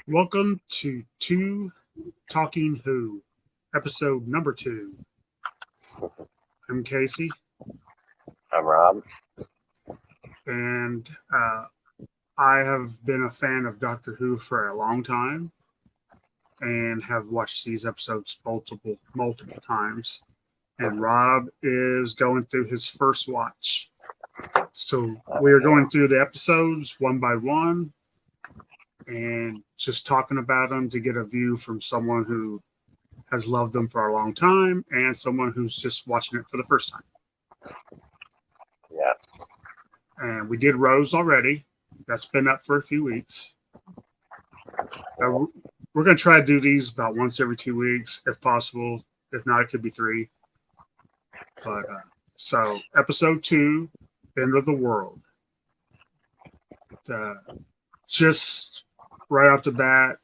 Welcome to Two Talking Who, episode number 2. I'm Casey, I'm Rob. and I have been a fan of Doctor Who for a long time and have watched these episodes multiple times. And Rob is going through his first watch. So we are going through the episodes one by one and just talking about them to get a view from someone who has loved them for a long time and someone who's just watching it for the first time. Yeah. And we did Rose already. That's been up for a few weeks. We're going to try to do these about once every 2 weeks, if possible. If not, it could be 3. But so, episode 2, End of the World. Just right off the bat,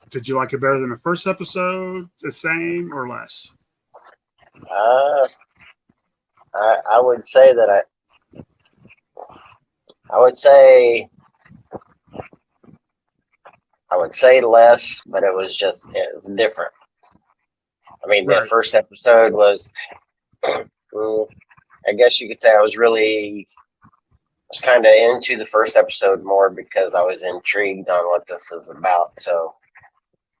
did you like it better than the first episode? The same or less? I would say that I would say less, but it was different. I mean, the first episode was, I guess you could say I was kind of into the first episode more because I was intrigued on what this was about. So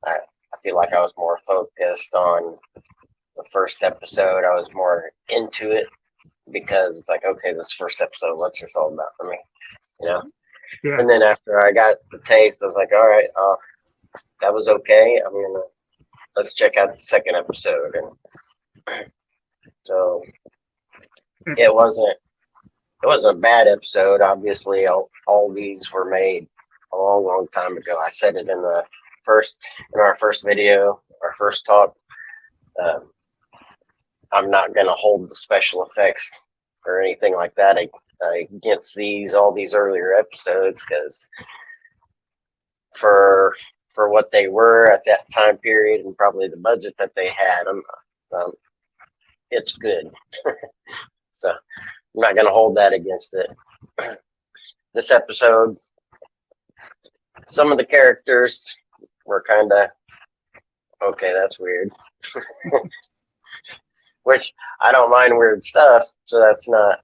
I feel like I was more focused on the first episode. I was more into it because it's like, okay, this first episode, what's this all about for me? Yeah. And then after I got the taste, I was like, all right, that was okay. Let's check out the second episode. And so it wasn't a bad episode. Obviously, all these were made a long time ago. I said it in our first video, our first talk. I'm not going to hold the special effects or anything like that against all these earlier episodes, because for what they were at that time period and probably the budget that they had, it's good. So I'm not going to hold that against it. This episode, some of the characters were kind of, okay, that's weird. Which I don't mind weird stuff, so that's not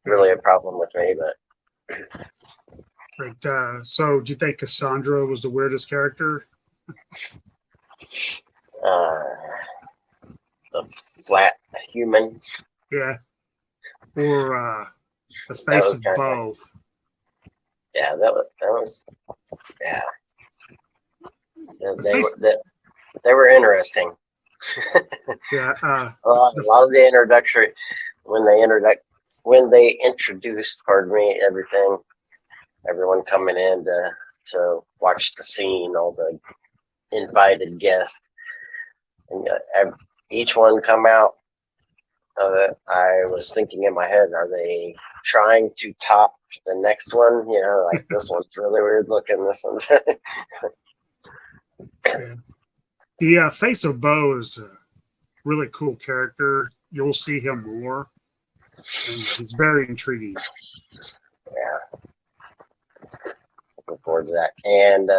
really a problem with me. But so do you think Cassandra was the weirdest character? The flat human. Yeah. Or the face of Bo. Yeah, that was yeah. They were interesting. Yeah. A lot of the introduction when they introduced, everyone coming in to watch the scene, all the invited guests, and each one come out. I was thinking in my head, are they trying to top the next one? You know, like this one's really weird looking. This one. Yeah. The face of Bo is a really cool character. You'll see him more, and he's very intriguing. Yeah, looking forward to that. And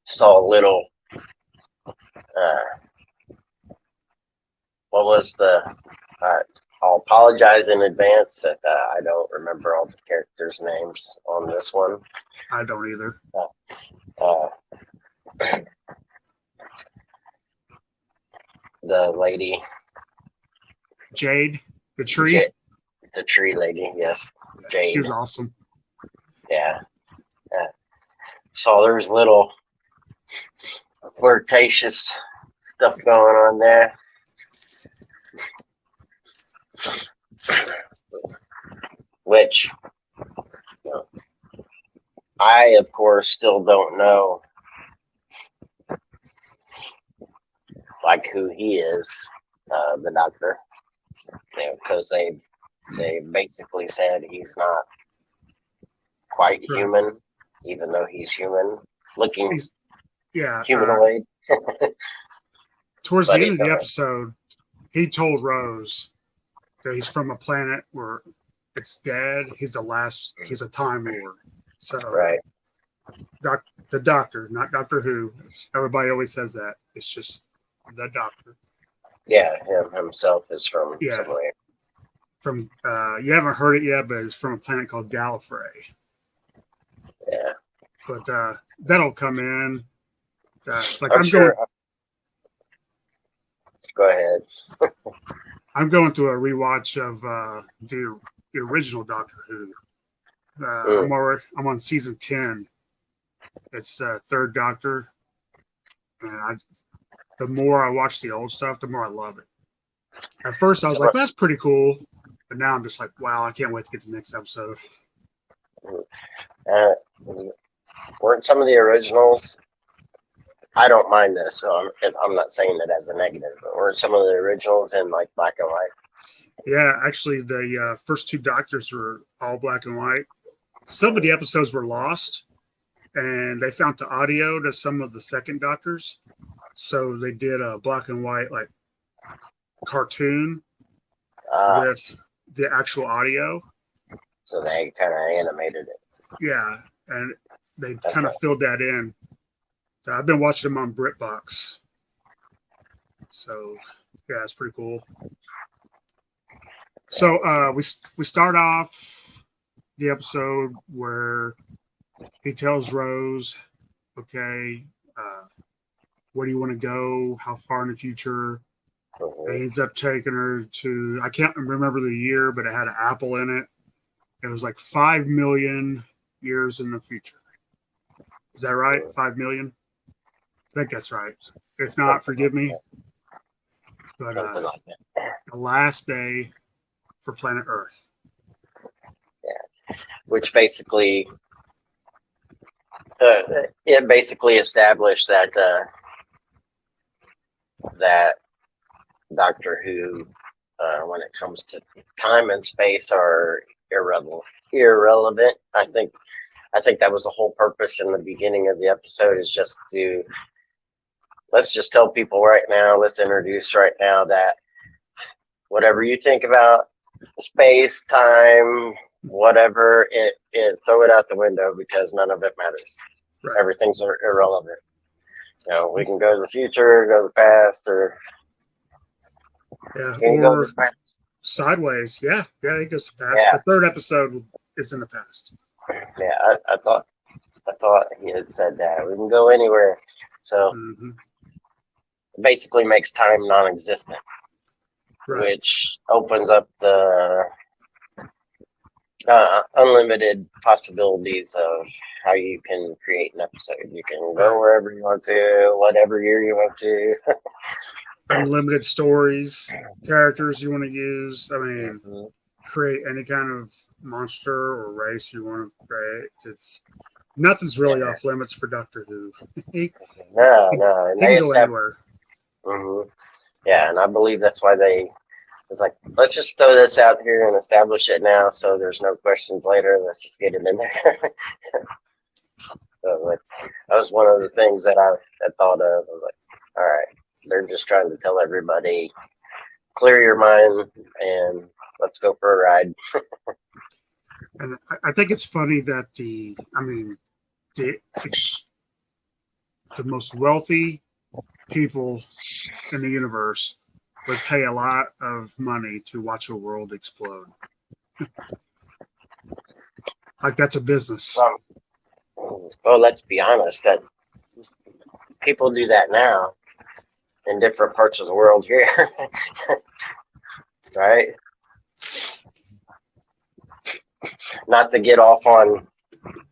saw a little. What was the? I'll apologize in advance that I don't remember all the characters' names on this one. I don't either. The lady, Jade, the tree. The tree lady, yes. Jade. She was awesome. Yeah. So there's little flirtatious stuff going on there. Which, I, of course, still don't know, like, who he is, the doctor, because they basically said he's not quite human, even though he's human, looking humanoid. Towards the end of the episode, he told Rose that he's from a planet where it's Dad. He's the last. He's a Time Lord. So Right. the Doctor, not Doctor Who. Everybody always says that. It's just the Doctor. Yeah, him himself is from Yeah, somewhere. from you haven't heard it yet, but it's from a planet called Gallifrey. Yeah. But that'll come in. Like I'm sure. Go ahead. I'm going through a rewatch of the original Doctor Who. Mm. I'm on season 10. It's third Doctor, and the more I watch the old stuff, the more I love it. At first, I was So, like, "That's pretty cool," but now I'm just like, "Wow, I can't wait to get to the next episode." uh, weren't some of the originals? I don't mind this, so I'm not saying it as a negative, but weren't some of the originals in like black and white? Yeah, actually, the first two Doctors were all black and white. Some of the episodes were lost, and they found the audio to some of the second Doctors, so they did a black and white like cartoon Ah, with the actual audio. so they kind of animated it. Yeah, and they That's kind of nice. filled that in. So I've been watching them on BritBox. So yeah, it's pretty cool. So we start off the episode where he tells Rose, "Okay, where do you want to go? How far in the future?" And he ends up taking her to, I can't remember the year, but it had an apple in it. It was like 5 million years in the future. Is that right? 5 million? I think that's right. If not, Something forgive like me. that. But Something like that. the last day for planet Earth. Yeah. Which basically, it basically established that that Doctor Who, when it comes to time and space, are irrelevant. Irrelevant. I think that was the whole purpose in the beginning of the episode, is just to, let's just tell people right now, let's introduce right now that whatever you think about space, time, whatever, it throw it out the window, because none of it matters. Right. Everything's irrelevant. You know, we can go to the future, go to the past, or Yeah. can you go to Or the past? sideways. Yeah. Yeah. It goes to the past. Yeah, The third episode is in the past. yeah. I thought he had said that we can go anywhere. So Mm-hmm. it basically makes time non-existent, Right. which opens up the unlimited possibilities of how you can create an episode. You can go Right. wherever you want to, whatever year you want to. Unlimited stories, characters you want to use. I mean, Mhm. create any kind of monster or race you want to create. It's nothing's Yeah, really off limits for Doctor Who. he, no, and he they can go established. anywhere. Yeah, and I believe that's why they was like, let's just throw this out here and establish it now, so there's no questions later. Let's just get it in there. So, like, that was one of the things that I thought of. I was like, all right, they're just trying to tell everybody, clear your mind and let's go for a ride. And I think it's funny that the the most wealthy people in the universe would pay a lot of money to watch a world explode. Like that's a business. Well, let's be honest, that people do that now in different parts of the world here, right? Not to get off on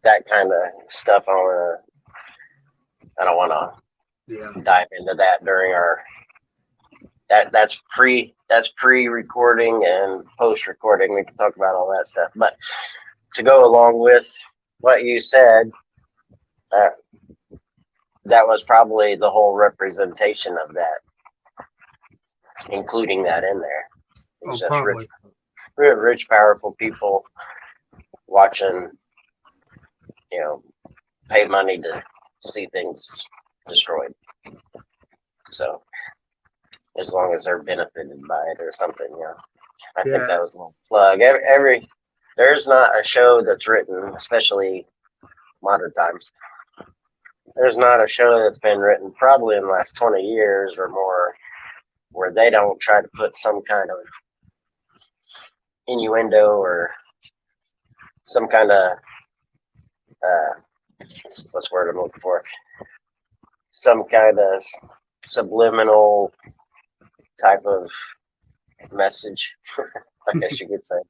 that kind of stuff. I don't want Yeah. to dive into that during our that's pre-recording and post-recording. We can talk about all that stuff, but to go along with what you said, uh, that was probably the whole representation of that, including that in there. It's just Probably. rich, powerful people watching, pay money to see things destroyed. So as long as they're benefited by it or something, I think Yeah. that was a little plug. there's not a show that's written, especially modern times. There's not a show that's been written probably in the last 20 years or more where they don't try to put some kind of innuendo or some kind of what's the word I'm looking for? Some kind of subliminal type of message, I guess you could say.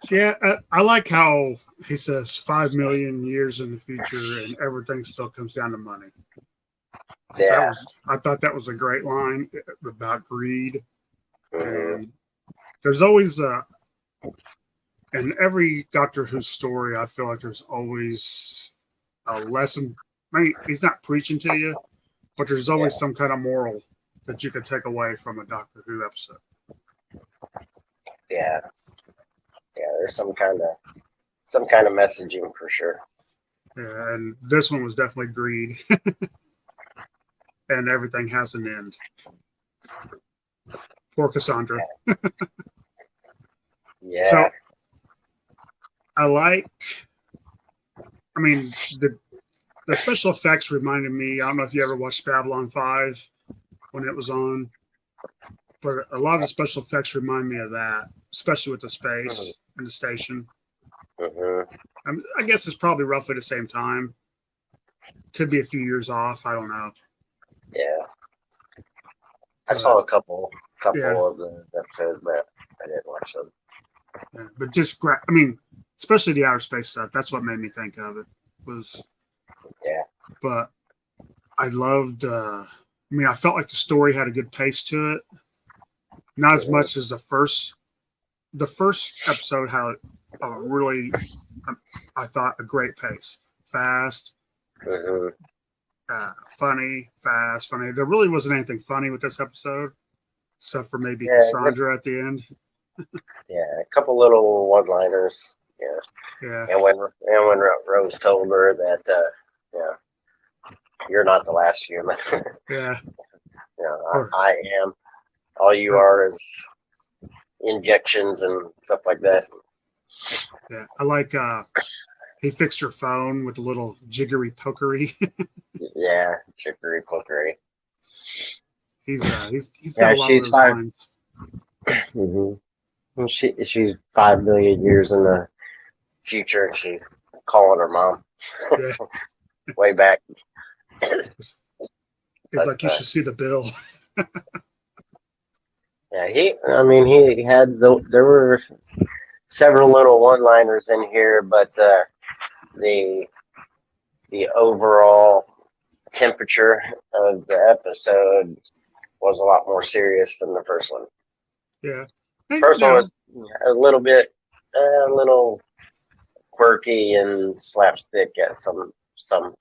Yeah, I like how he says 5 million years in the future and everything still comes down to money. Yeah. I thought that was a great line about greed. Mm-hmm. And there's always in every Doctor Who story, I feel like there's always a lesson. I mean, he's not preaching to you, but there's always some kind of moral that you could take away from a Doctor Who episode. Yeah. Yeah, there's some kind of messaging for sure. Yeah, and this one was definitely greed, and everything has an end. Poor Cassandra. Yeah. So I like. I mean, the special effects reminded me. I don't know if you ever watched Babylon 5 when it was on, but a lot of the special effects remind me of that, especially with the space and the station. Mm-hmm. I guess it's probably roughly the same time. Could be a few years off. I don't know. Yeah. I saw a couple Yeah. of the episodes, but I didn't watch them. Yeah, but just I mean, especially the outer space stuff. That's what made me think of it. Was But I loved. I mean, I felt like the story had a good pace to it. Not as much as the first. The first episode had a really, I thought, a great pace. Fast, funny, fast, funny. There really wasn't anything funny with this episode, except for maybe Cassandra at the end. Yeah, a couple little one-liners. Yeah. Yeah. And when Rose told her that, you're not the last human. Yeah. I am. All you are is injections and stuff like that. Yeah, I like. He fixed her phone with a little jiggery pokery. Yeah, chicory pokery. He's got a lot of those lines. Mm-hmm. She's 5 million years in the future, and she's calling her mom. Yeah. Way back. He's like, you should see the bill. Yeah, he had there were several little one-liners in here, but the overall temperature of the episode was a lot more serious than the first one. Yeah. First one was a little quirky and slapstick at some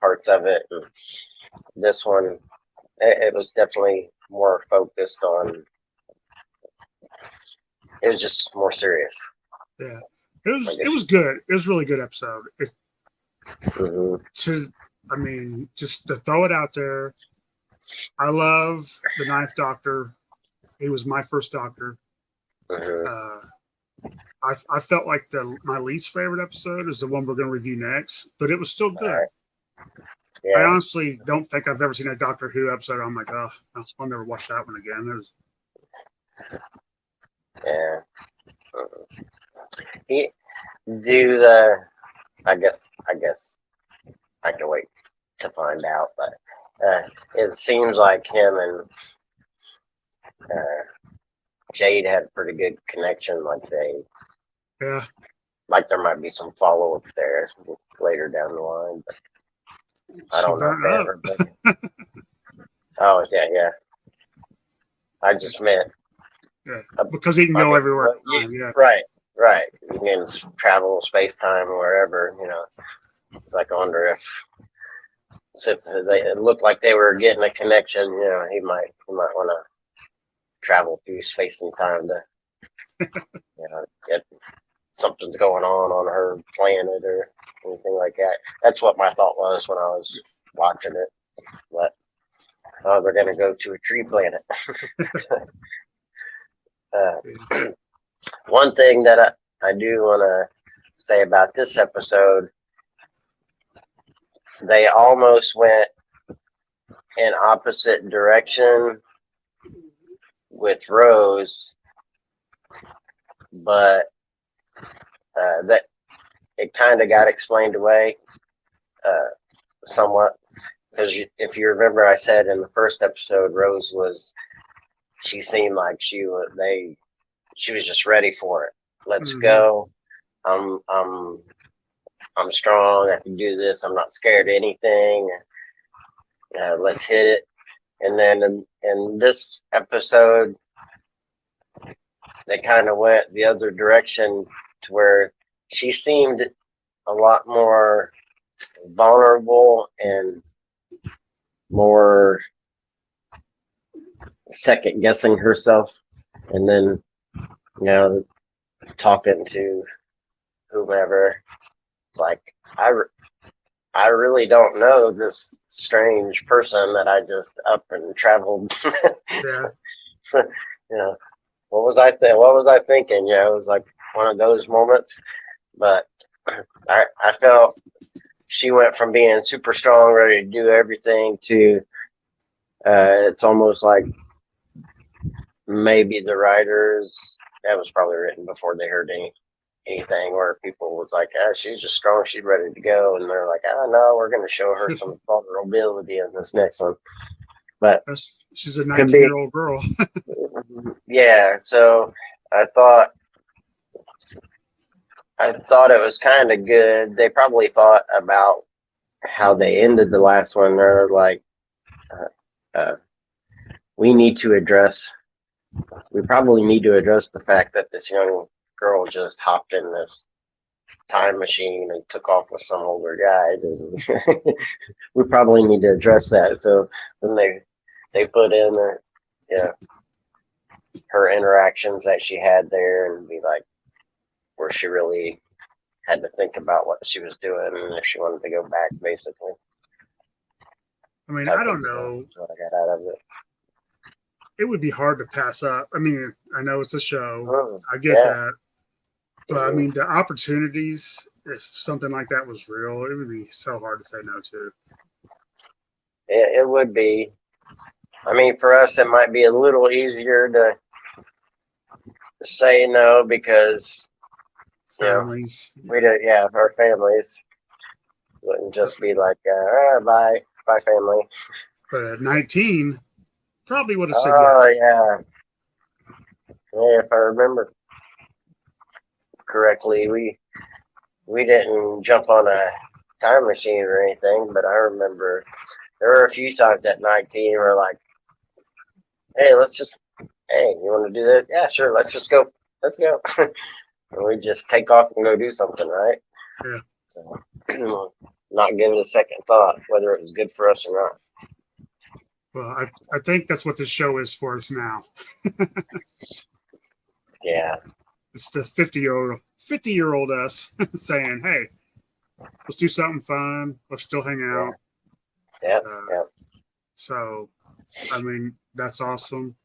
parts of it. And this one, it was definitely more focused on. It was just more serious. Yeah, it was good. It was a really good episode. I mean, just to throw it out there, I love the Ninth Doctor. He was my first Doctor. I felt like my least favorite episode is the one we're going to review next, but it was still good. Yeah. I honestly don't think I've ever seen a Doctor Who episode. I'm like, oh, I'll never watch that one again. Yeah. I guess I can wait to find out, but it seems like him and Jade had a pretty good connection. Like there might be some follow up there later down the line, but I don't know if they ever been. Oh yeah. I just meant because he can go everywhere. Right. You can travel space time wherever. It's like I wonder if since it looked like they were getting a connection, he might want to travel through space and time to get something's going on her planet or anything like that. That's what my thought was when I was watching it. But they're going to go to a tree planet. One thing that I do want to say about this episode, they almost went in opposite direction with Rose, but that it kind of got explained away somewhat. Because if you remember, I said in the first episode, Rose she seemed like she was just ready for it. Let's Mm-hmm. go. I'm strong. I can do this. I'm not scared of anything. Let's hit it. And then in this episode, they kind of went the other direction to where she seemed a lot more vulnerable and more second guessing herself. And then, talking to whomever, like, I really don't know this strange person that I just up and traveled. Yeah. What was I thinking? It was like one of those moments. But I felt she went from being super strong, ready to do everything, to it's almost like maybe the writers, that was probably written before they heard anything, where people was like, she's just strong, she's ready to go, and they're like, no, we're going to show her some vulnerability in this next one. But she's a 19-year-old girl. Yeah, so I thought it was kind of good. They probably thought about how they ended the last one. They're like, we probably need to address the fact that this young girl just hopped in this time machine and took off with some older guy. We probably need to address that. So then they put in her interactions that she had there, and be like, where she really had to think about what she was doing and if she wanted to go back, basically. I mean, I don't know. What I got out of it. It would be hard to pass up. I mean, I know it's a show. I get Yeah. that. But I mean, the opportunities, if something like that was real, it would be so hard to say no to. It would be. I mean, for us, it might be a little easier to say no because families. Our families wouldn't just be like, bye family. But at 19, probably would have said yes. Yeah, if I remember correctly, we didn't jump on a time machine or anything, but I remember there were a few times at 19 where like, hey, you want to do that? Yeah, sure, let's just go. Let's go. And we just take off and go do something, right? Yeah. So, not give it a second thought whether it was good for us or not. Well, I think that's what this show is for us now. Yeah. It's the 50-year-old us saying, hey, let's do something fun. Let's still hang out. Yep. So, I mean, that's awesome.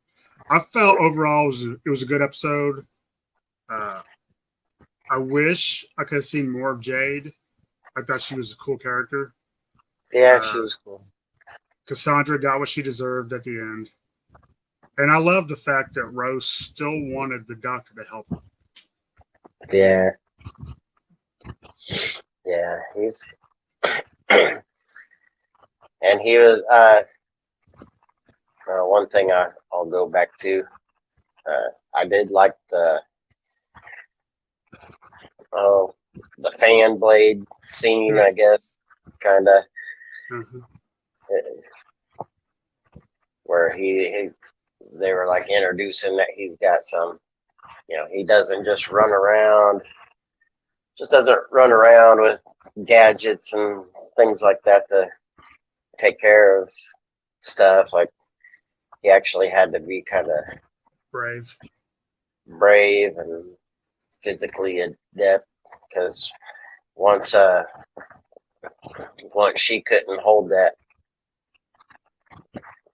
I felt overall it was a good episode. I wish I could have seen more of Jade. I thought she was a cool character. Yeah, she was cool. Cassandra got what she deserved at the end. And I love the fact that Rose still wanted the doctor to help her. Yeah. Yeah, he's and he was one thing I'll go back to. I did like the fan blade scene, I guess, kind of, where they were like introducing that he's got some, he doesn't just run around with gadgets and things like that to take care of stuff. Like, he actually had to be kind of brave and physically adept, because once she couldn't hold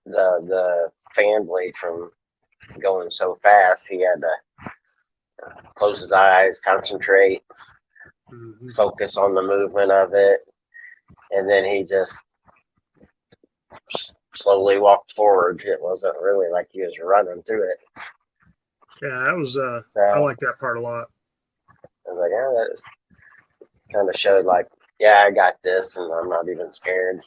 the fan blade from going so fast, he had to close his eyes, concentrate, Mm-hmm. focus on the movement of it, and then he just slowly walked forward. It wasn't really like he was running through it. Yeah, that was. So I like that part a lot. I was like, yeah, that kind of showed like, yeah, I got this, and I'm not even scared.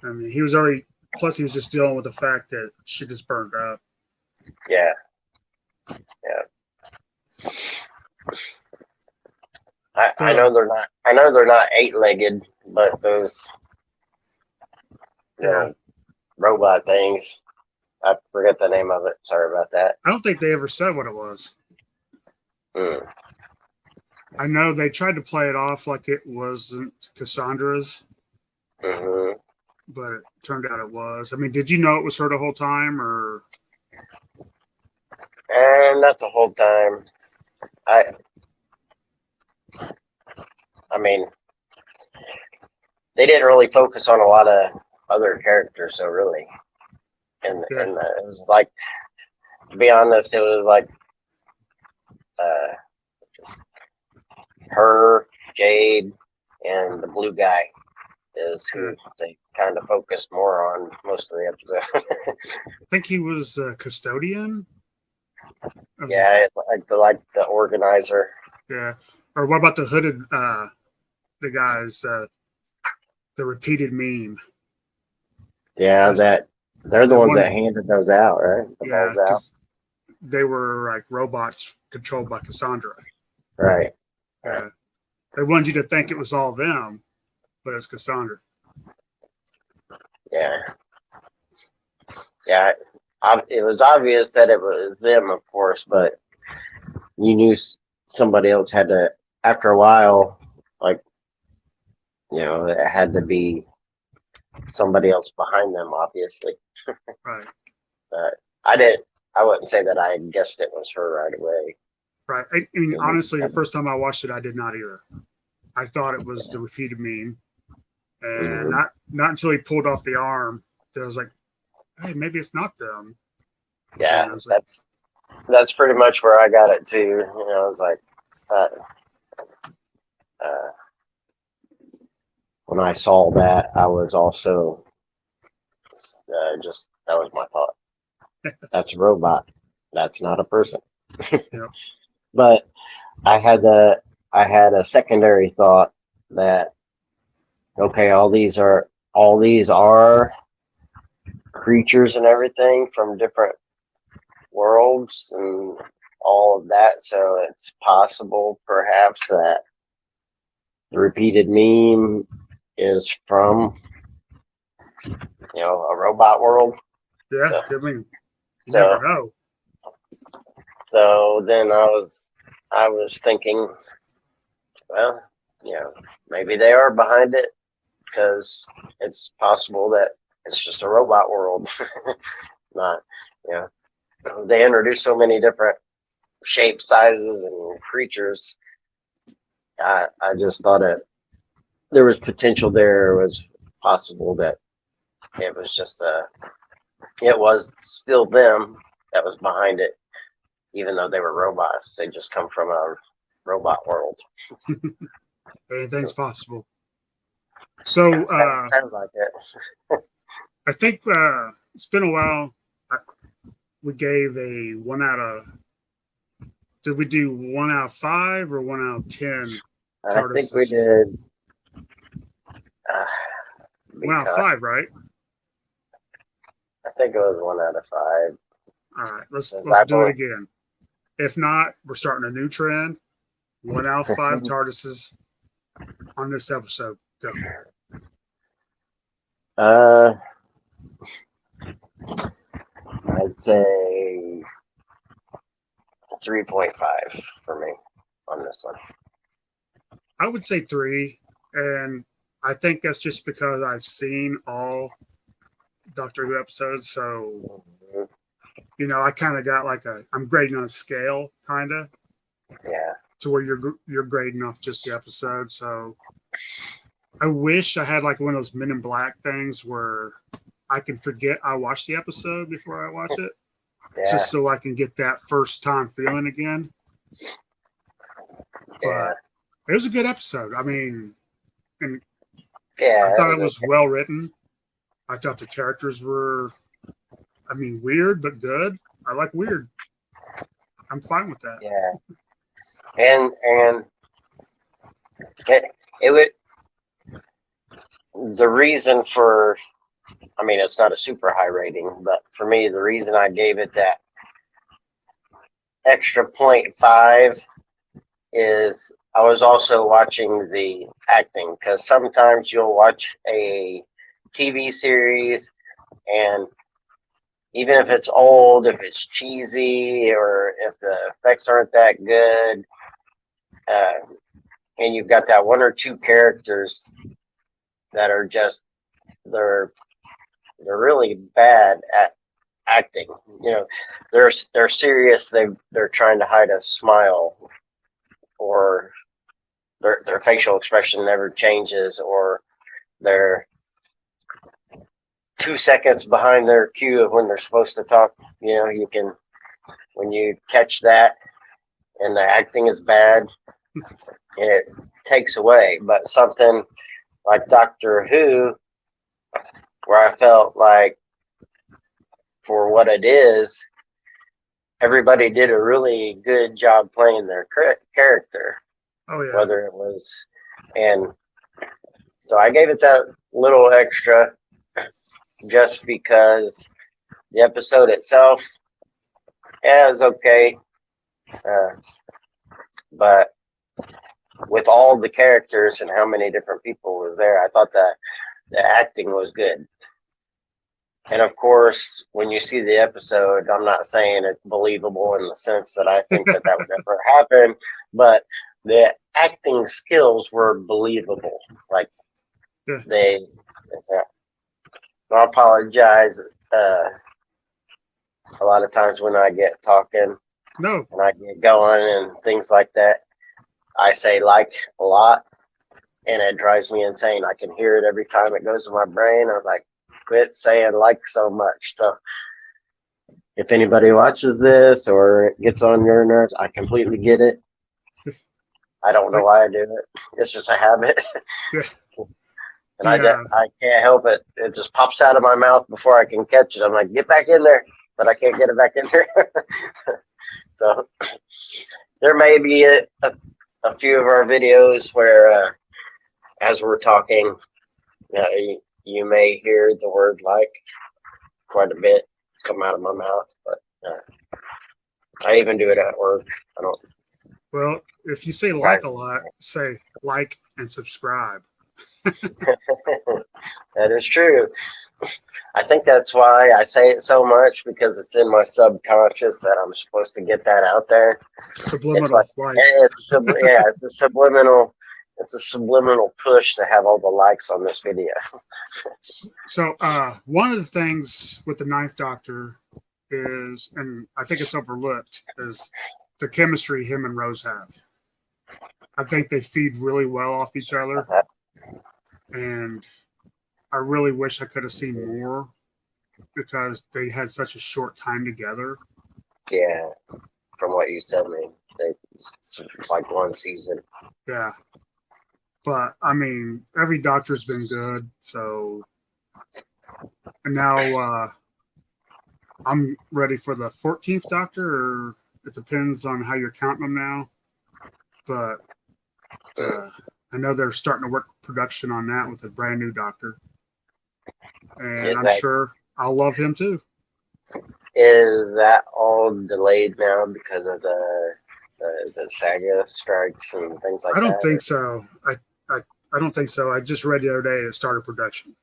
I mean, he was already. Plus, he was just dealing with the fact that shit just burned up. Yeah, yeah. I So, know they're not. I know they're not 8-legged, but those yeah, robot things. I forget the name of it. Sorry about that. I don't think they ever said what it was. Mm. I know they tried to play it off like it wasn't Cassandra's, Hmm. but it turned out it was. I mean, did you know it was her the whole time, or And not the whole time. I I mean, they didn't really focus on a lot of other characters, so really, yeah, and it was like, to be honest, it was like uh, just her, Jade, and the blue guy is yeah. who they kind of focused more on most of the episode. I think he was a custodian. Of, Yeah, like the organizer. yeah. Or what about the hooded, the guys, the repeated meme? Yeah, That's, that they're the they ones that wanted, handed those out, right? The yeah, balls out, because they were like robots controlled by Cassandra. right? Right. Yeah, they wanted you to think it was all them, but it's Cassandra. Yeah, yeah. It was obvious that it was them, of course, but you knew somebody else had to. After a while, like, it had to be somebody else behind them, obviously. Right, But I didn't. I wouldn't say that I guessed it was her right away. right. I mean, It was honestly, the kind of- first time I watched it, I did not either. I thought it was the repeated meme, and Mhm. not until he pulled off the arm that I was like, hey, maybe it's not them. And Yeah, I was like, that's pretty much where I got it too. I was like, uh, uh, when I saw that, I was also just that was my thought. That's a robot. That's not a person. you know, But I had a secondary thought that, okay, all these are creatures and everything from different worlds and all of that. So it's possible, perhaps, that the repeated meme is from a robot world. yeah. So I mean, you never so know. so then I was thinking, well, maybe they are behind it because it's possible that it's just a robot world. Not, you they introduce so many different shapes, sizes, and creatures. I just thought there was potential there. It was possible that it was just it was still them that was behind it, even though they were robots. They just come from a robot world. Anything's possible. So Sounds like it. I think it's been a while. We gave a 1 out of. Did we do 1 out of 5 or 1 out of 10 I think we TARDISes? did. Uh, 1 out of 5, right? I think it was 1 out of 5. All right, let's I do it believe, again. If not, we're starting a new trend. 1 out of 5 TARDISes on this episode. Go. uh, I'd say 3.5 for me on this one. I would say 3, and I think that's just because I've seen all Doctor Who episodes, so Mhm. I kind of got like I'm grading on a scale, kind of, Yeah, to where you're grading off just the episode. So I wish I had like one of those Men in Black things where I can forget I watched the episode before I watch it, yeah, just so I can get that first time feeling again. Yeah. but it was a good episode. I mean, and I Yeah, it thought was it was well written. I thought the characters were, I mean, weird but good. I like weird. I'm fine with that. yeah. And it, it would the reason for, I mean, it's not a super high rating, but for me, the reason I gave it that extra .5 is I was also watching the acting, because sometimes you'll watch a TV series and even if it's old, if it's cheesy, or if the effects aren't that good, uh, and you've got that one or two characters that are just they're they're really bad at acting. You know, they're serious. They're trying to hide a smile, or their facial expression never changes, or they're 2 seconds behind their cue of when they're supposed to talk. You know, you can when you catch that, and the acting is bad, it takes away. But something like Doctor Who, where I felt like for what it is, everybody did a really good job playing their character, Oh yeah. whether it was, and so I gave it that little extra just because the episode itself, yeah, is okay, uh, but with all the characters and how many different people was there, I thought that the acting was good. And of course, when you see the episode, I'm not saying it's believable in the sense that I think that would never happen, but the acting skills were believable. Like Yeah. they, I apologize. A lot of times when I get talking No. and I get going and things like that, I say like a lot, and it drives me insane. I can hear it every time it goes in my brain. I was like, quit saying like so much. So if anybody watches this or it gets on your nerves, I completely get it. I don't know Like, why I do it. It's just a habit. yeah. And The I can't help it. It just pops out of my mouth before I can catch it. I'm like, get back in there, but I can't get it back in there. So there may be a few of our videos where, as we're talking, you may hear the word like quite a bit come out of my mouth, but I even do it at work. I don't. well, if you say like a lot, say like and subscribe. That is true. I think that's why I say it so much, because it's in my subconscious that I'm supposed to get that out there. It's like Subliminal like. it's a subliminal. It's a subliminal push to have all the likes on this video. So one of the things with the Ninth Doctor is, and I think it's overlooked, is the chemistry him and Rose have. I think they feed really well off each other, and I really wish I could have seen more because they had such a short time together. Yeah, from what you said, man, it's like one season. Yeah, but I mean, every Doctor's been good, so and now I'm ready for the 14th Doctor, or it depends on how you're counting them now. But I know they're starting to work production on that with a brand new Doctor, and Is I'm that sure I'll love him too. is that all delayed now because of is it Saga strikes and things like I don't that? think so. I, I don't think so. I just read the other day it started production,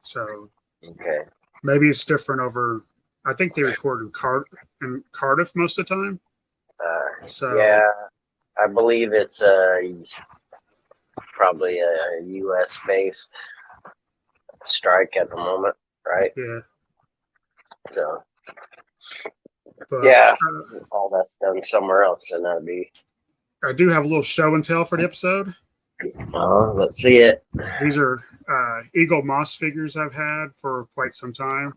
so Okay. maybe it's different over. I think they record in Cardiff most of the time. So Yeah, I believe it's probably a U.S. based strike at the moment, right? yeah, So but yeah, all that's done somewhere else, and that'd be. I do have a little show and tell for the episode. Oh, let's see it. These are Eagle Moss figures I've had for quite some time.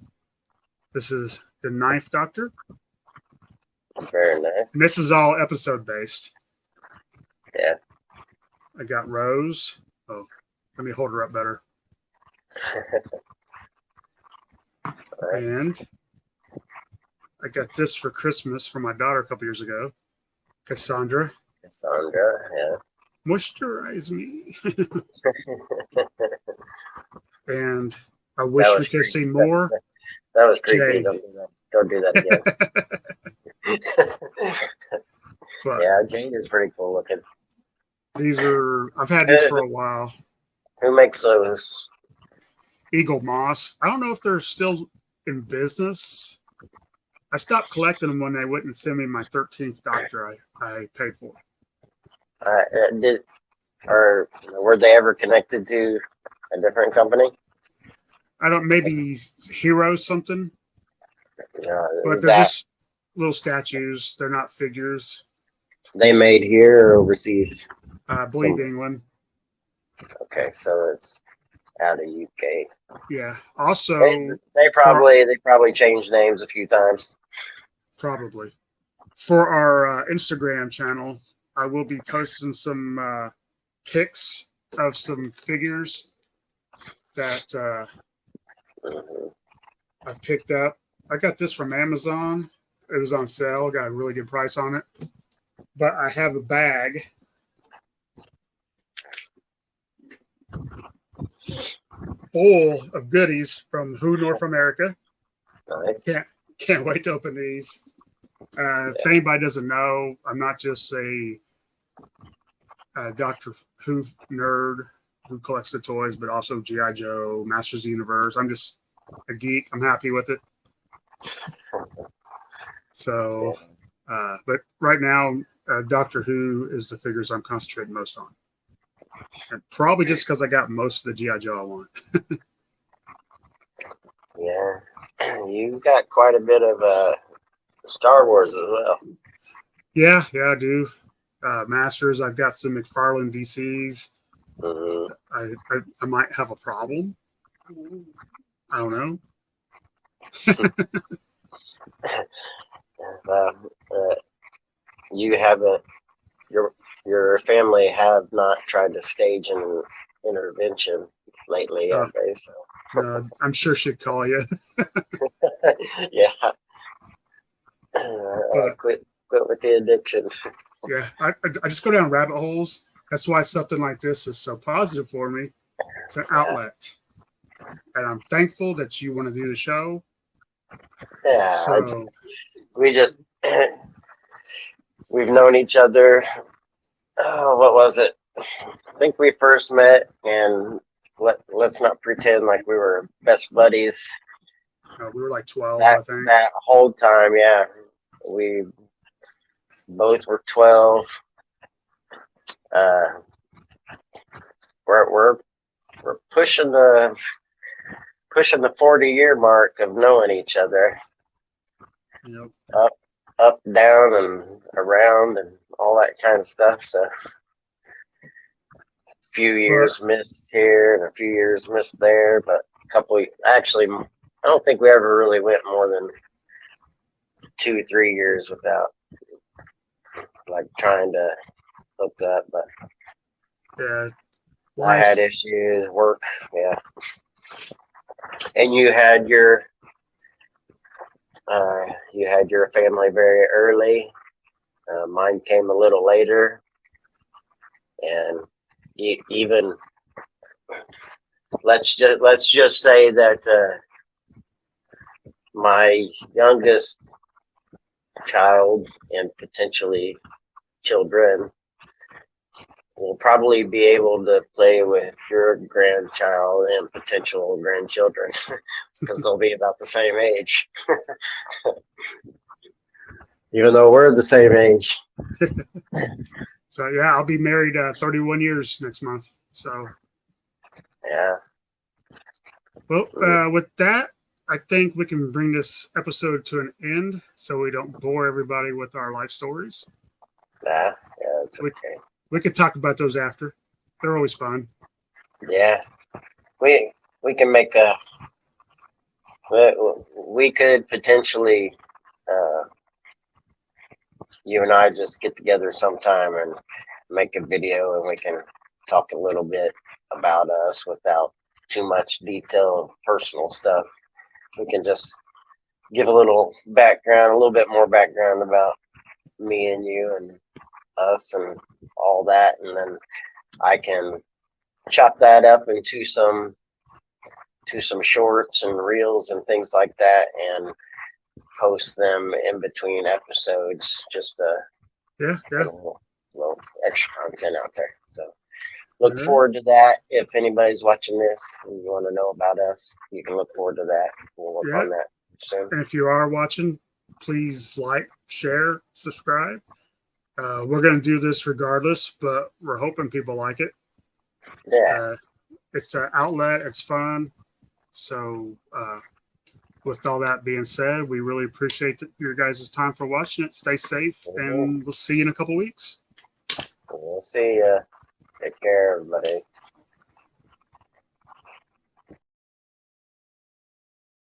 This is the Ninth Doctor. Very And this nice. is all episode based. Yeah. I got Rose. Oh, let me hold her up better. Nice. And I got this for Christmas for my daughter a couple years ago. Cassandra, Cassandra. Yeah. moisturize me. And I That wish we was could have creepy. seen more. That was creepy. Jay. Don't do that. Don't do that again. But Yeah, Jade is pretty cool looking. I've had these for Who a while. who makes those? Eagle Moss. I don't know if they're still in business. I stopped collecting them when they wouldn't send me my 13th doctor I paid for. Did or were they ever connected to a different company? I don't, maybe Hero something, but Is they're that just little statues. They're not figures. they made here or overseas? I believe Some England. okay, so it's out of UK. Yeah. They, Also, they for probably changed names a few times. probably for our Instagram channel, I will be posting some pics of some figures that Mhm. I've picked up. I got this from Amazon. It was on sale. Got a really good price on it. But I have a bag full of goodies from Who North America. Nice. Can't wait to open these. If Yeah. anybody doesn't know, I'm not just a Doctor Who nerd who collects the toys, but also GI Joe, Masters of the Universe. I'm just a geek. I'm happy with it. So, but right now, Doctor Who is the figures I'm concentrating most on, and probably just because I got most of the GI Joe I want. Yeah. You got quite a bit of Star Wars as well. Yeah, I do. Masters. I've got some McFarlane DCs. Hmm. I might have a problem. I don't know. Uh, uh, you haven't your family have not tried to stage an intervention lately, Uh, have they? So no, I'm sure she'd call you, yeah, but quit with the addiction. yeah, I just go down rabbit holes. That's why something like this is so positive for me. It's an Yeah, outlet, and I'm thankful that you want to do the show. yeah. So We just we've known each other. Oh, what was it? I think we first met, and let's not pretend like we were best buddies. we were like 12, I That think. that whole time, yeah, we both were 12. Uh, we're pushing the 40-year mark of knowing each other. You know, Up, down, and around, and all that kind of stuff. So, a few but years missed here and a few years missed there, but a couple. Actually, I don't think we ever really went more than 2 3 years without like trying to hook up. But yeah, I had life. issues, work, yeah. And you had your family very early. Mine came a little later, and even let's just say that my youngest child and potentially children will probably be able to play with your grandchild and potential grandchildren because they'll be about the same age, even though we're the same age. So yeah, I'll be married 31 years next month. So Yeah. well, with that, I think we can bring this episode to an end so we don't bore everybody with our life stories. Yeah, it's We okay. we could talk about those after. They're always fun. Yeah, we can make a we could potentially uh, you and I just get together sometime and make a video and we can talk a little bit about us without too much detail of personal stuff. We can just give a little background, a little bit more background about me and you and us and all that, and then I can chop that up into some shorts and reels and things like that, and post them in between episodes, just to Yeah, put yeah. a little extra content out there. So look All right. forward to that. If anybody's watching this and you want to know about us, you can look forward to that. We'll work Yeah. on that soon. And if you are watching, please like, share, subscribe. We're going to do this regardless, but we're hoping people like it. Yeah. It's an outlet. It's fun. So, with all that being said, we really appreciate your guys' time for watching it. Stay safe, and we'll see you in a couple weeks. We'll see ya. Take care, everybody.